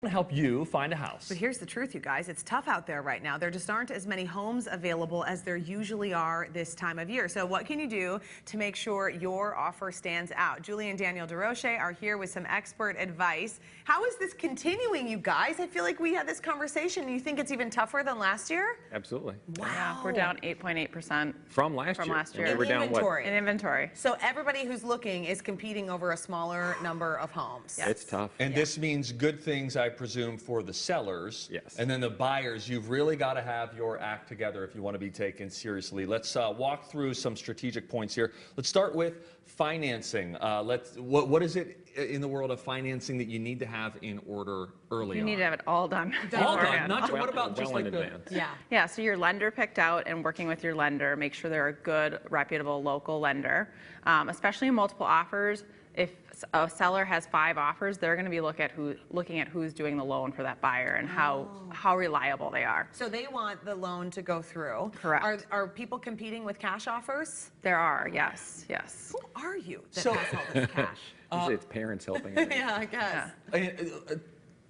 To help you find a house. But here's the truth, you guys. It's tough out there right now. There just aren't as many homes available as there usually are this time of year. So what can you do to make sure your offer stands out? Julie and Daniel DeRoche are here with some expert advice. How is this continuing, you guys? I feel like we had this conversation. You think it's even tougher than last year? Absolutely. Wow. Yeah, we're down 8.8% From last year. In We're down inventory. in inventory. So everybody who's looking is competing over a smaller number of homes. Yes. It's tough. And this means good things, I presume, for the sellers. Yes. And then the buyers, you've really got to have your act together if you want to be taken seriously. Let's walk through some strategic points here. Let's start with financing. What is it in the world of financing that you need to have in order early You on? need to have it all done. All done. beforehand. Not just, what about just well like in the... advance. Yeah. Yeah, so your lender picked out and working with your lender, make sure they're a good, reputable local lender, especially in multiple offers. If a seller has 5 offers, they're going to be looking at who's doing the loan for that buyer and how reliable they are. So they want the loan to go through. Correct. Are people competing with cash offers? There are, yes, yes. Who are you that So- has all this cash? Usually it's parents helping. I think. Yeah, I guess.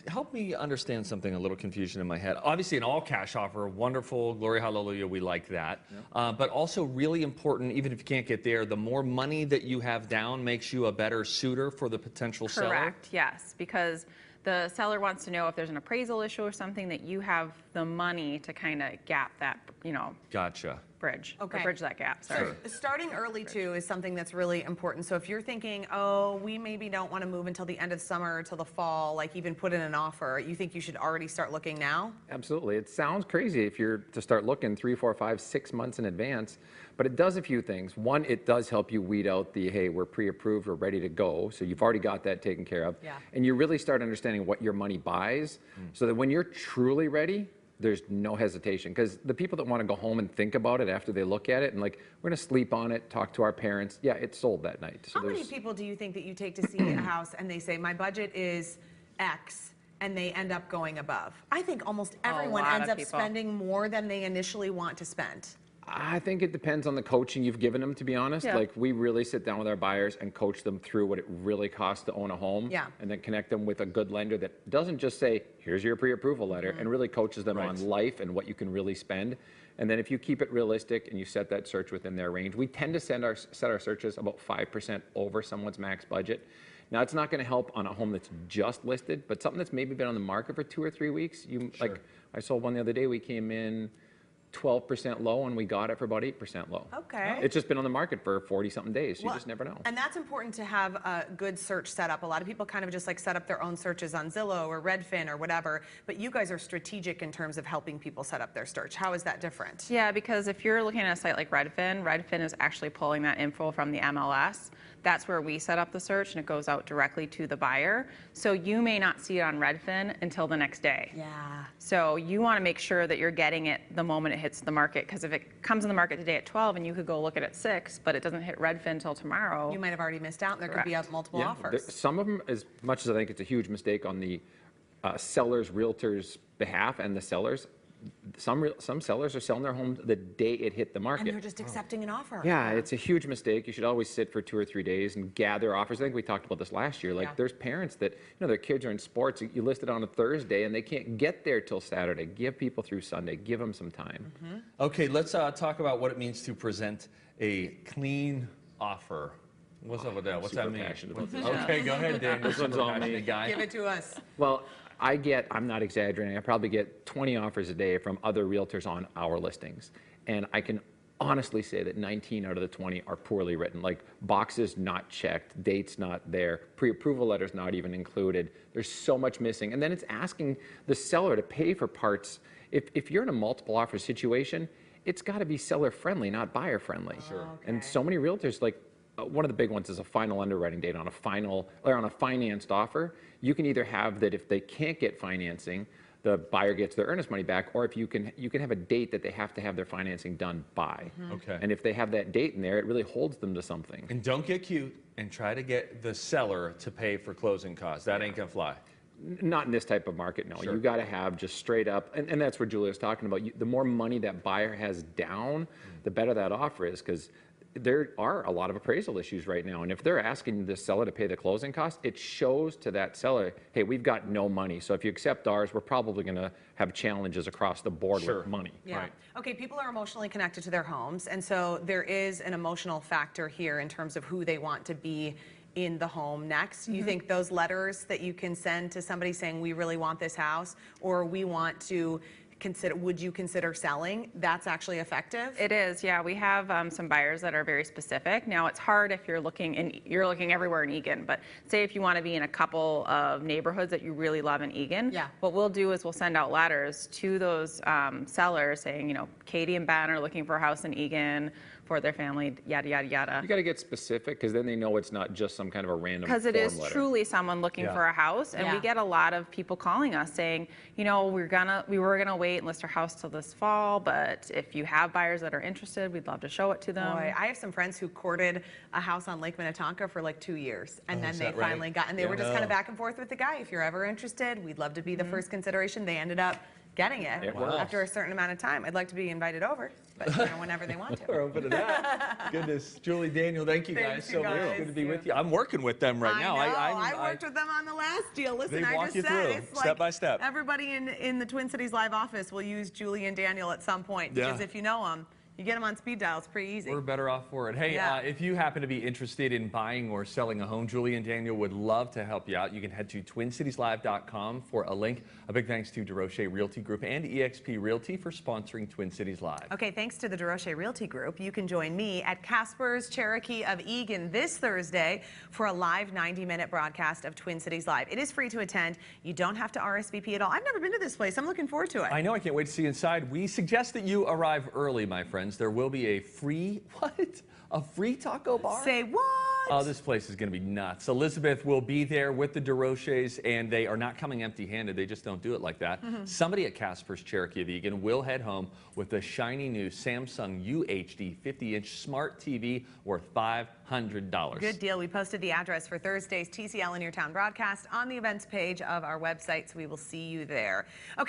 Help me understand something, a little confusion in my head. Obviously, an all-cash offer, wonderful, glory, hallelujah, we like that. But also really important, even if you can't get there, the more money that you have down makes you a better suitor for the potential seller? Correct, yes, because the seller wants to know if there's an appraisal issue or something that you have the money to kind of gap that, Gotcha. bridge. Okay. Or bridge that gap, sorry. So starting early too is something that's really important. So if you're thinking, oh, we maybe don't want to move until the end of summer, till the fall, like even put in an offer, you think you should already start looking now? Absolutely. It sounds crazy if you're to start looking 3, 4, 5, 6 months in advance, but it does a few things. One, it does help you weed out the, hey, we're pre-approved, we're ready to go. So you've already got that taken care of. Yeah. And you really start understanding what your money buys so that when you're truly ready, there's no hesitation. Because the people that want to go home and think about it after they look at it and like, we're going to sleep on it, talk to our parents. Yeah, it sold that night. So How many people do you think that you take to see a house and they say, my budget is X, and they end up going above? I think almost everyone lot ends of up people. spending more than they initially want to spend. I think it depends on the coaching you've given them, to be honest. Yeah. Like, we really sit down with our buyers and coach them through what it really costs to own a home. Yeah. And then connect them with a good lender that doesn't just say, here's your pre-approval letter, and really coaches them Right. on life and what you can really spend. And then if you keep it realistic and you set that search within their range, we tend to set our searches about 5% over someone's max budget. Now, it's not going to help on a home that's just listed, but something that's maybe been on the market for 2 or 3 weeks. Like, I sold one the other day, we came in 12% low and we got it for about 8% low. Okay. It's just been on the market for 40-something days. You Well, just never know. And that's important to have a good search set up. A lot of people kind of just like set up their own searches on Zillow or Redfin or whatever, but you guys are strategic in terms of helping people set up their search. How is that different? Yeah, because if you're looking at a site like Redfin, Redfin is actually pulling that info from the MLS. That's where we set up the search and it goes out directly to the buyer. So you may not see it on Redfin until the next day. Yeah. So you want to make sure that you're getting it the moment it hits the market, because if it comes in the market today at 12 and you could go look at it at 6, but it doesn't hit Redfin until tomorrow. You might have already missed out and there could be Correct. multiple Yeah, offers. some of them, as much as I think it's a huge mistake on the sellers, realtors' behalf and the sellers, some sellers are selling their homes the day it hit the market. And they're just accepting an offer. Yeah, it's a huge mistake. You should always sit for 2 or 3 days and gather offers. I think we talked about this last year. Like, Yeah. there's parents that, their kids are in sports. You list it on a Thursday and they can't get there till Saturday. Give people through Sunday. Give them some time. Okay, let's talk about what it means to present a clean offer. What's up with that? What's that super mean? passionate about Okay, go ahead, Dan. This one's on me. guy. Give it to us. Well, I'm not exaggerating, I probably get 20 offers a day from other realtors on our listings. And I can honestly say that 19 out of the 20 are poorly written, like boxes not checked, dates not there, pre-approval letters not even included. There's so much missing. And then it's asking the seller to pay for parts. If you're in a multiple offer situation, it's got to be seller friendly, not buyer friendly. Sure. And so many realtors, like, one of the big ones is a final underwriting date on a final or on a financed offer. You can either have that if they can't get financing, the buyer gets their earnest money back, or if you can have a date that they have to have their financing done by. Okay. And if they have that date in there, it really holds them to something. And don't get cute and try to get the seller to pay for closing costs. That ain't gonna fly. Not in this type of market, no. Sure. You got to have just straight up, and that's what Julia was talking about. The more money that buyer has down, the better that offer is, because there are a lot of appraisal issues right now. And if they're asking the seller to pay the closing costs, it shows to that seller, hey, we've got no money. So if you accept ours, we're probably going to have challenges across the board Sure. with money. Yeah. Right. Okay, people are emotionally connected to their homes, and so there is an emotional factor here in terms of who they want to be in the home next. You think those letters that you can send to somebody saying, we really want this house, or we want to consider, would you consider selling, that's actually effective? It is, yeah. We have some buyers that are very specific. Now, it's hard if you're looking everywhere in Eagan, but say if you want to be in a couple of neighborhoods that you really love in Eagan, Yeah. what we'll do is we'll send out letters to those sellers saying, Katie and Ben are looking for a house in Eagan for their family, yada, yada, yada. You got to get specific because then they know it's not just some kind of a random Because it form is letter. truly someone looking Yeah. for a house, and Yeah. we get a lot of people calling us saying, we were gonna wait and list our house till this fall, but if you have buyers that are interested, we'd love to show it to them. Boy, I have some friends who courted a house on Lake Minnetonka for like 2 years, and then is they that right? finally got, and they Yeah. were just kind of back and forth with the guy. If you're ever interested, we'd love to be the first consideration. They ended up getting it Wow. after a certain amount of time. I'd like to be invited over, but whenever they want to. We're open to that. Goodness, Julie, Daniel, thank you Thank guys you so much. guys. Good to be with you. I'm working with them right now. I worked with them on the last deal. Listen, They I walk just you said through, it's step like by step. everybody in the Twin Cities Live office will use Julie and Daniel at some point, Yeah. because if you know them, you get them on speed dial. It's pretty easy. We're better off for it. Hey, Yeah. if you happen to be interested in buying or selling a home, Julie and Daniel would love to help you out. You can head to twincitieslive.com for a link. A big thanks to DeRoche Realty Group and eXp Realty for sponsoring Twin Cities Live. Okay, thanks to the DeRoche Realty Group, you can join me at Casper's Cherokee of Eagan this Thursday for a live 90-minute broadcast of Twin Cities Live. It is free to attend. You don't have to RSVP at all. I've never been to this place. I'm looking forward to it. I know, I can't wait to see you inside. We suggest that you arrive early, my friends. There will be a free, a free taco bar? Say what? Oh, this place is going to be nuts. Elizabeth will be there with the DeRoches, and they are not coming empty-handed. They just don't do it like that. Somebody at Casper's Cherokee of Eagan will head home with the shiny new Samsung UHD 50-inch smart TV worth $500. Good deal. We posted the address for Thursday's TCL in Your Town broadcast on the events page of our website, so we will see you there. Okay.